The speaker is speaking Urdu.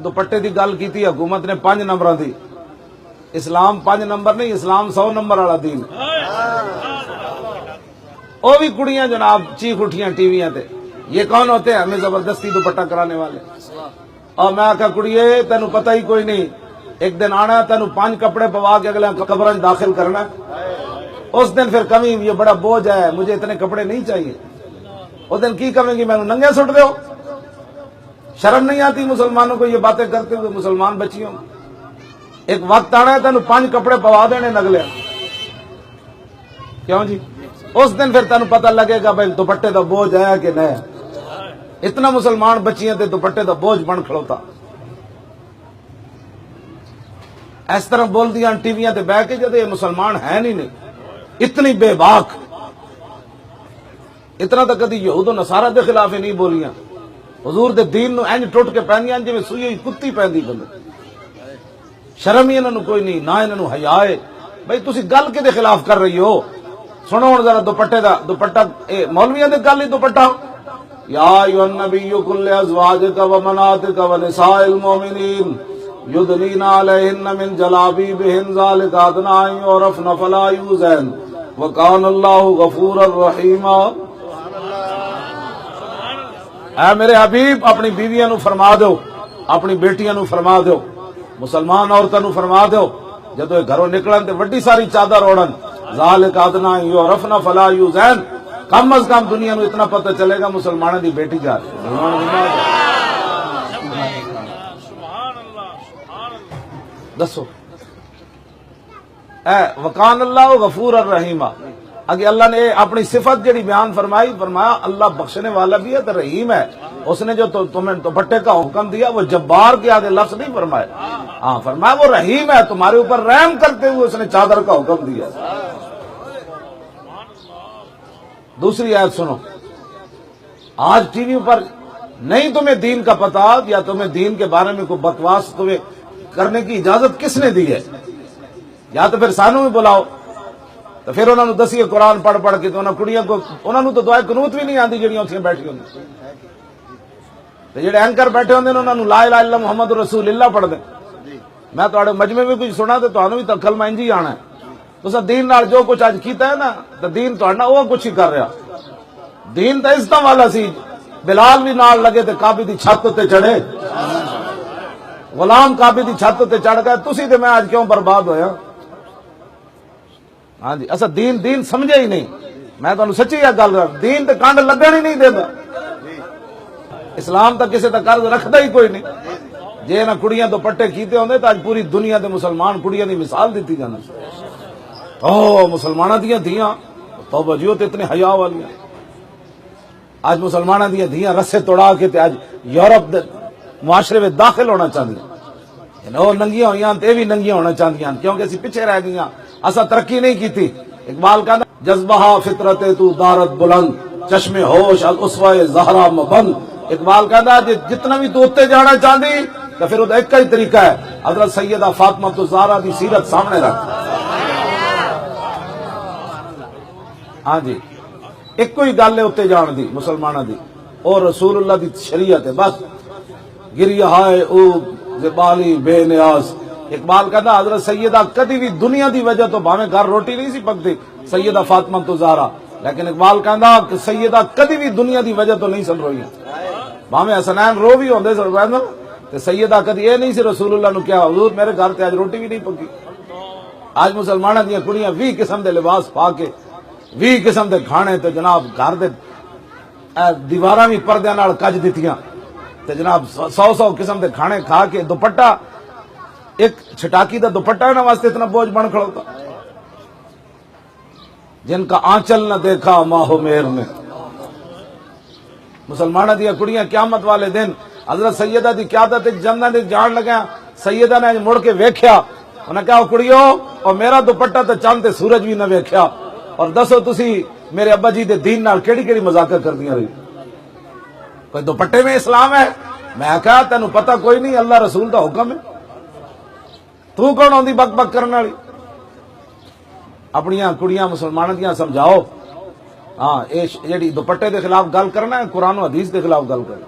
دوپٹے دی گل کیتی حکومت نے 5 نمبر دی. اسلام 5 نمبر نہیں، اسلام 100 نمبر والا دین. وہ بھی کڑیاں جناب چیخ اٹھیاں ٹی ویاں تے، یہ کون ہوتے ہیں ہمیں زبردستی دوپٹہ کرانے والے. اور میں آخا کڑیے تینوں پتہ ہی کوئی نہیں، ایک دن آنا تینوں 5 کپڑے پوا کے اگلے قبر داخل کرنا. اس دن پھر کمی یہ بڑا بوجھ ہے، مجھے اتنے کپڑے نہیں چاہیے. اس دن کی کہیں گی میں ننگے سٹ دو. شرم نہیں آتی مسلمانوں کو یہ باتیں کرتے ہوئے؟ مسلمان بچیوں ایک وقت آنا ہے تینوں 5 کپڑے پوا دینے نگلے. کیوں جی؟ اس دن پھر تینوں پتہ لگے گا بھائی دوپٹے دا بوجھ ہے کہ نہیں. اتنا مسلمان بچیاں تے دوپٹے دا بوجھ بن کھڑوتا. اس طرح بول دیا ٹی ویاں تے بہ کے جدے یہ مسلمان ہے نہیں اتنی بے باک. اتنا تو کدی یہود و نصارہ دے خلاف ہی نہیں بولیاں. حضور دے دین نو انج ٹوٹ کے پہندیاں جویں سوئی ہوئی کتی پہندی بندے. شرم ہی انہاں نو کوئی نہیں، نہ انہاں نو حیا ہے. بھائی تسی گل کے دے خلاف کر رہی ہو؟ سنو ہن ذرا دوپٹے دا. دوپٹہ مولویاں دے گل ہی دوپٹہ. یا ایھا النبی کل ازواجک و بناتک و نساء المؤمنین یدنین علیہن من جلابیبہن ذلک ادنی ان یعرفن فلا یؤذین وکان اللہ غفورا رحیما. اے میرے حبیب اپنی بیویاں نو فرما دو، اپنی بیٹیاں نو فرما دو، مسلمان عورتاں نو فرما دو جدو یہ گھروں نکلن تے وڈی ساری چادر اوڑن. ذالک ادنی ان یعرفن فلا یؤذین. کم از کم دنیا نو اتنا پتہ چلے گا مسلمانوں دی بیٹی جا رہی. دسو اے وکان اللہ غفور الرحیم. اگے اللہ نے اپنی صفت جڑی بیان فرمائی، فرمایا اللہ بخشنے والا بھی ہے تو رحیم ہے. اس نے جو تمہیں دوپٹے کا حکم دیا وہ جبار کے آگے لفظ نہیں فرمائے، ہاں فرمایا وہ رحیم ہے، تمہارے اوپر رحم کرتے ہوئے اس نے چادر کا حکم دیا. دوسری آیت سنو. آج ٹی وی پر نہیں تمہیں دین کا پتا یا تمہیں دین کے بارے میں کوئی بکواس تمہیں کرنے کی اجازت کس نے دی ہے؟ یا تو پھر سانوں میں بلاؤ تو پھر انہوں نے دسیے قرآن پڑھ پڑھ کے. تو انہوں کڑیاں کو انہوں نے تو دعائے قنوت بھی نہیں آتی جڑیاں اتھیاں بیٹھی ہوندی. تو جڑے اینکر بیٹھے ہوندے انہوں نے لا الہ الا محمد رسول اللہ پڑھ دیں. میں تواڈے مجمع میں کچھ سنا تے تانوں بھی کلمہ انج ہی آنا ہے. تسا دین نال جو کچھ اج کیتا ہے نا تو دین تہاڈا وہ کچھ ہی کر رہا. دین تے عزتاں والا سی. بلال بھی نال لگے تے کعبے دی چھت تے چڑھے. غلام کعبے دی چھت تے چڑھ گئے. تسی تے میں اج کیوں برباد ہویا؟ ہاں جی اسا دین سمجھے ہی نہیں. میں تانوں سچی گل کر، دین تے کانڈ لگن ہی نہیں دیندا. اسلام تے کسے تے قرض رکھدا ہی کوئی نہیں. جے نہ کڑیاں دوپٹے کیتے ہوندے تے اج پوری دنیا دے مسلمان کڑیاں دی مثال دتی جاندی. او مسلماناں دیاں دھیاں توبہ جیو تے اتنے حیا والیاں. آج مسلماناں دیاں دھیاں رسے توڑا کے تے اج یورپ دے معاشرے میں داخل ہونا چاہدیاں. وہ ننگیاں ہوئیاں تے بھی ننگیاں ہونا چاہدیاں کیونکہ اسی پیچھے رہ گئیاں. اسا ترقی نہیں کیتی. اقبال کہتا جذبہ فطرت تو دارت بلند چشم ہوش الاسوہ زہرا مبند. اقبال کہتا جتنا بھی تو اتنے جانا چاہتی تو پھر وہ ایک ہی طریقہ ہے، حضرت سیدہ فاطمہ الزہرا دی سیرت سامنے رکھ. ہاں جی ایک ہی گل ہے اتنے جان دی مسلمانوں دی، اور رسول اللہ دی شریعت ہے. بس گریہ ہائے او زبالی بے نیاز. اقبال کہتا حضرت سیدہ کدی بھی دنیا دی وجہ تو بھاویں گھر روٹی نہیں سی پکتی سیدہ فاطمہ الزہرا، لیکن اقبال کہتا کہ سیدہ کدی بھی دنیا دی وجہ تو نہیں سن روئی. بھاویں حسنین رو بھی ہوندے سن تے سیدہ کدی یہ نہیں سی رسول اللہ نو کیا حضور میرے گھر تے آج روٹی بھی نہیں پکی. آج مسلمانوں دیاں کڑیاں 20 قسم دے لباس پا کے 20 قسم دے کھانے تے جناب گھر دے دیواراں بھی پردیاں نال کج دتیاں تے جناب 100 قسم دے کھانے کھا کے دوپٹہ ایک چھٹاکی دا دوپٹہ ہے نا واسطے اتنا بوجھ بن کھڑوتا. جن کا آنچل نہ دیکھا ماہو میر نے. مسلمانوں دیا کڑیاں قیامت والے دن حضرت سیدہ دی قیادت جنت دے جان لگا. سیدہ نے مڑ کے ویکھیا، انہاں کہا کڑیو اور میرا دوپٹہ تے چاند تے سورج بھی نہ ویکھیا، اور دسو تسی میرے ابا جی دے دین نال کیڑی کیڑی مذاکر کردیاں رہی؟ کوئی دوپٹے میں اسلام ہے؟ میں کہا تینوں پتہ کوئی نہیں، اللہ رسول دا حکم ہے. تو کون ہوندی بک بک کرنے والی؟ اپنیاں کڑیاں مسلمانوں دیاں سمجھاؤ. ہاں یہ جڑی دوپٹے دے خلاف گل کرنا ہے قرآن و حدیث دے خلاف گل کرنا.